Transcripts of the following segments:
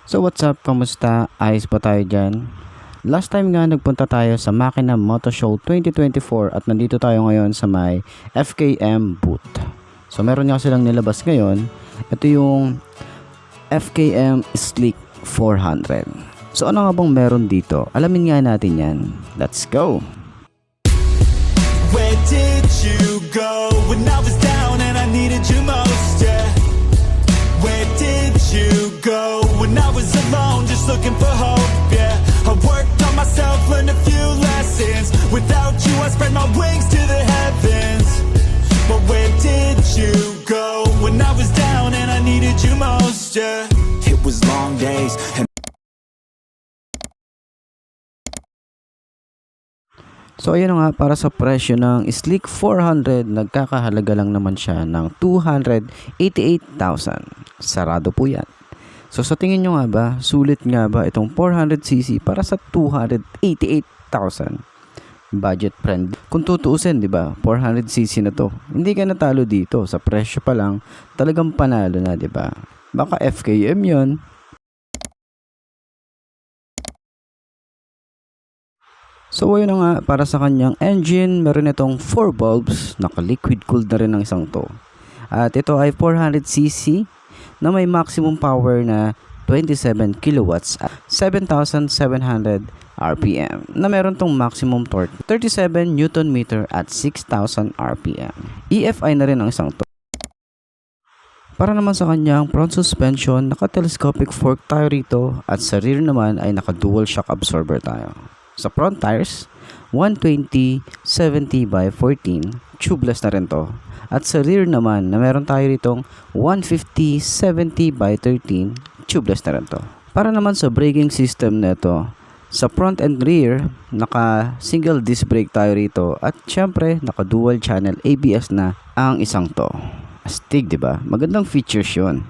So what's up, kamusta? Ayos ba tayo dyan? Last time nga nagpunta tayo sa Makina Moto Show 2024 at nandito tayo ngayon sa may FKM booth. So meron nga silang nilabas ngayon. Ito yung FKM Sleek 400. So ano nga bang meron dito? Alamin nga natin yan. Let's go! Where did you go when I was down and I needed you most, yeah? Where did you go when I was alone just looking for hope, yeah? I worked on myself, learned a few lessons. Without you I spread my wings to the heavens. But where did you go when I was down and I needed you most, yeah? It was long days and So ayun na nga, para sa presyo ng Sleek 400, nagkakahalaga lang naman siya ng 288,000. Sarado po yan. So sa tingin nyo nga ba, sulit nga ba itong 400cc para sa 288,000? Budget friend. Kung tutuusin, di ba? 400cc na to. Hindi ka natalo dito. Sa presyo pa lang, talagang panalo na, di ba? Baka FKM yon. So ayun na nga, para sa kanyang engine, meron itong 4 bulbs, naka-liquid cooled na rin ng isang to. At ito ay 400cc na may maximum power na 27 kilowatts at 7,700 RPM na meron tong maximum torque 37 Newton meter at 6,000 RPM. EFI na rin ang isang to. Para naman sa kanyang front suspension, naka-telescopic fork tayo rito at sa rear naman ay naka-dual shock absorber tayo. Sa front tires, 120/70 by 14, tubeless na rin to. At sa rear naman, na meron tayo ritong 150/70 by 13, tubeless na rin to. Para naman sa braking system nito, sa front and rear, naka single disc brake tayo rito. At syempre, naka dual channel ABS na ang isang to. Astig, diba? Magandang features yun.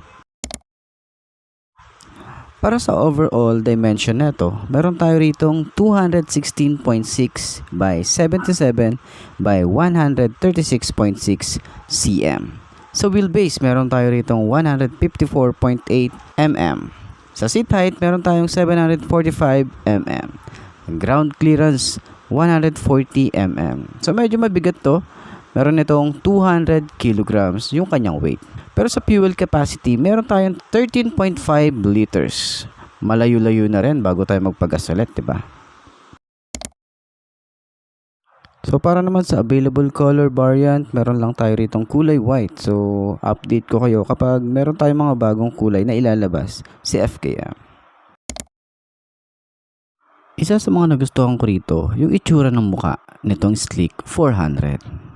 Para sa overall dimension nito, meron tayo ritong 216.6 by 77 by 136.6 cm. Sa wheelbase, meron tayo ritong 154.8 mm. Sa seat height, meron tayong 745 mm. Ground clearance, 140 mm. So medyo mabigat to. Meron itong 200 kilograms yung kanyang weight. Pero sa fuel capacity, meron tayong 13.5 liters. Malayo-layo na rin bago tayo magpagasolet, diba? So para naman sa available color variant, meron lang tayo ritong kulay white. So update ko kayo kapag meron tayong mga bagong kulay na ilalabas si FKM. Isa sa mga nagustuhan ko rito, yung itsura ng muka nitong Sleek 400.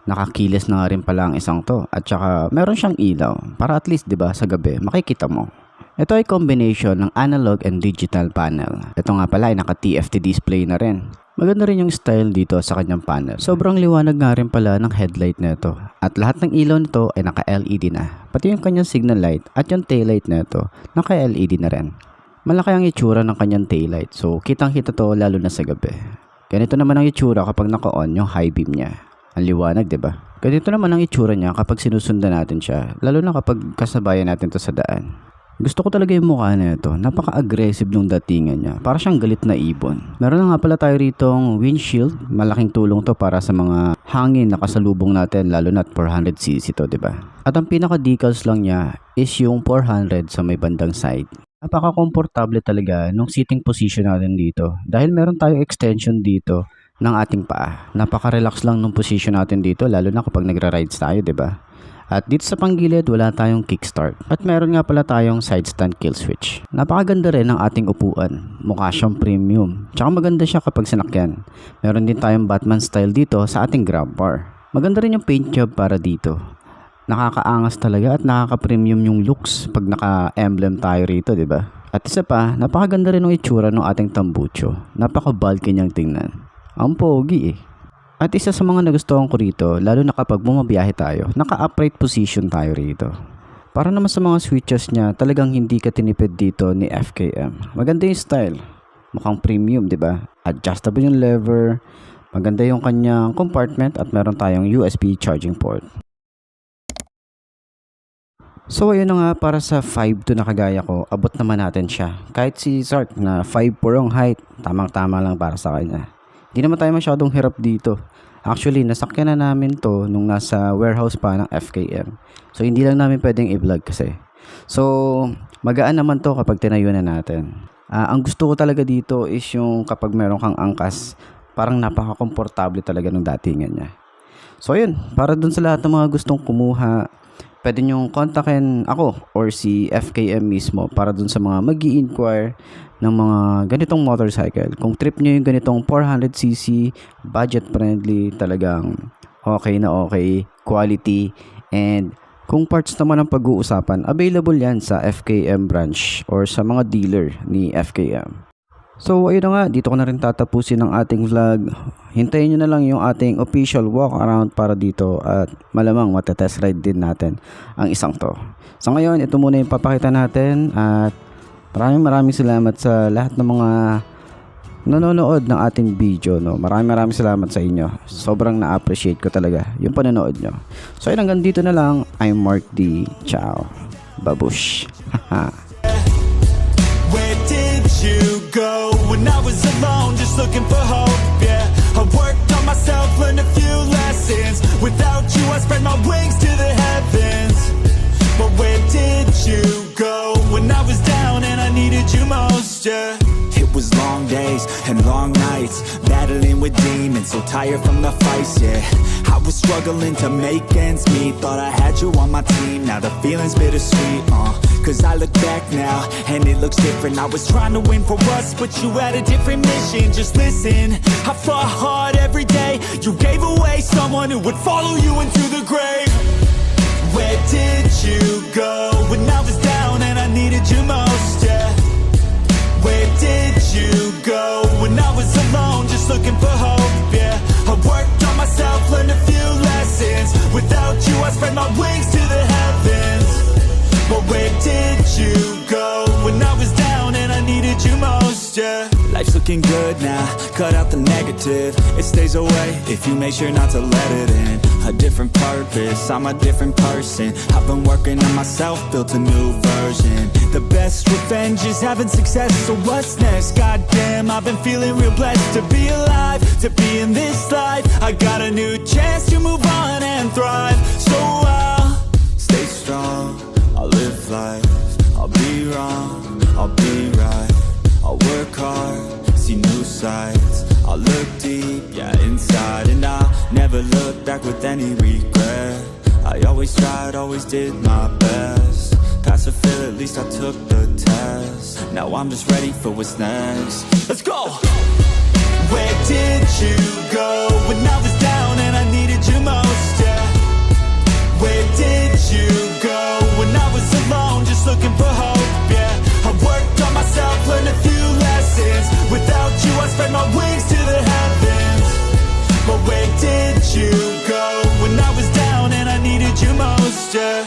Nakakiles na nga rin pala ang isang to at saka meron siyang ilaw para at least 'di ba sa gabi makikita mo. Ito ay combination ng analog and digital panel. Ito nga pala ay naka TFT display na rin. Maganda rin yung style dito sa kanyang panel. Sobrang liwanag nga rin pala ng headlight nito at lahat ng ilaw nito ay naka LED na. Pati yung kanyang signal light at yung tail light nito naka LED na rin. Malaki ang itsura ng kanyang tail light, so kitang-kita to lalo na sa gabi. Ganito naman ang itsura kapag naka-on yung high beam niya. Ang liwanag, 'di ba? Ganito naman ang itsura niya kapag sinusundan natin siya, lalo na kapag kasabayan natin 'to sa daan. Gusto ko talaga yung mukha nito. Napaka-aggressive nung datingan niya. Para siyang galit na ibon. Meron na nga pala tayo ritong windshield. Malaking tulong 'to para sa mga hangin na kasalubong natin, lalo na 400cc 'to, 'di ba? At ang pinaka-decals lang niya is yung 400 sa may bandang side. Napaka-komportable talaga nung sitting position natin dito dahil meron tayong extension dito ng ating paa. Napaka-relax lang ng position natin dito lalo na kapag nagra-rides tayo, 'di ba? At dito sa panggilid wala tayong kickstart. At meron nga pala tayong side stand kill switch. Napakaganda rin ng ating upuan. Mukha siyang premium. Tsaka maganda siya kapag sinakyan. Meron din tayong Batman style dito sa ating grab bar. Maganda rin yung paint job para dito. Nakakaangas talaga at nakaka-premium yung looks pag naka-emblem tayo rito, 'di ba? At isa pa, napakaganda rin ng itsura ng ating tambucho. Napaka-bulky niyang tingnan. Ang pogi eh. At isa sa mga nagustuhan ko rito, lalo na kapag bumabiyahe tayo, naka-upright position tayo rito. Para naman sa mga switches niya, talagang hindi ka tinipid dito ni FKM. Maganda yung style. Mukhang premium, 'di ba? Adjustable yung lever. Maganda yung kanyang compartment at meron tayong USB charging port. So ayun na nga, para sa 5'2" na kagaya ko, abot naman natin siya. Kahit si Sark na 5'4" ang height, tamang-tama lang para sa kanya. Hindi naman tayo masyadong hirap dito. Actually, nasakyan na namin to nung nasa warehouse pa ng FKM. So hindi lang namin pwedeng i-vlog kasi. So magaan naman to kapag tinayo na natin. Ang gusto ko talaga dito is yung kapag meron kang angkas, parang napaka-komportable talaga ng datingan niya. So ayun, para dun sa lahat ng mga gustong kumuha, pwede nyong kontakin ako or si FKM mismo para dun sa mga mag-i-inquire ng mga ganitong motorcycle. Kung trip nyo yung ganitong 400cc, budget friendly, talagang okay na okay, quality, and kung parts naman ang pag-uusapan, available yan sa FKM branch or sa mga dealer ni FKM. So ayun na nga, dito ko na rin tatapusin ang ating vlog. Hintayin nyo na lang yung ating official walk around para dito at malamang matetest ride din natin ang isang to. So ngayon, ito muna yung papakita natin at maraming salamat sa lahat ng mga nanonood ng ating video. No? Maraming salamat sa inyo. Sobrang na-appreciate ko talaga yung panonood nyo. So ayun, hanggang dito na lang. I'm Mark D. Ciao. Babush. Where did you go when I was alone, just looking for hope? Yeah, I worked on myself, learned a few lessons. Without you, I spread my wings to the heavens. But where did you go when I was down and I needed you most? Yeah. It was long days and long nights, battling with demons, so tired from the fights, yeah. I was struggling to make ends meet, thought I had you on my team, now the feeling's bittersweet, cause I look back now, and it looks different. I was trying to win for us, but you had a different mission. Just listen, I fought hard every day. You gave away someone who would follow you into the grave. Where did you go when I was down and I needed you most, yeah? Where did you go when I was alone, just looking for hope, yeah? I worked on myself, learned a few lessons. Without you, I spread my wings to the heavens. But where did you go when I was down and I needed you most, yeah? Life's looking good now, cut out the negative. It stays away if you make sure not to let it in. A different purpose, I'm a different person. I've been working on myself, built a new version. The best revenge is having success, so what's next? Goddamn, I've been feeling real blessed to be alive, to be in this life. I got a new chance to move on and thrive. So I'll stay strong, I'll live life. I'll be wrong, I'll be right. I'll work hard, see new sights. I'll look deep, yeah, inside. And I'll never look back with any regret. I always tried, always did my best. Pass or fail, at least I took the test. Now I'm just ready for what's next. Let's go! Where did you go when I was down and I needed you most, yeah? Where did you go when I was alone, just looking for hope, yeah? I worked on myself, learned a few lessons. Without you, I spread my wings to the heavens. But where did you go when I was down and I needed you most, yeah?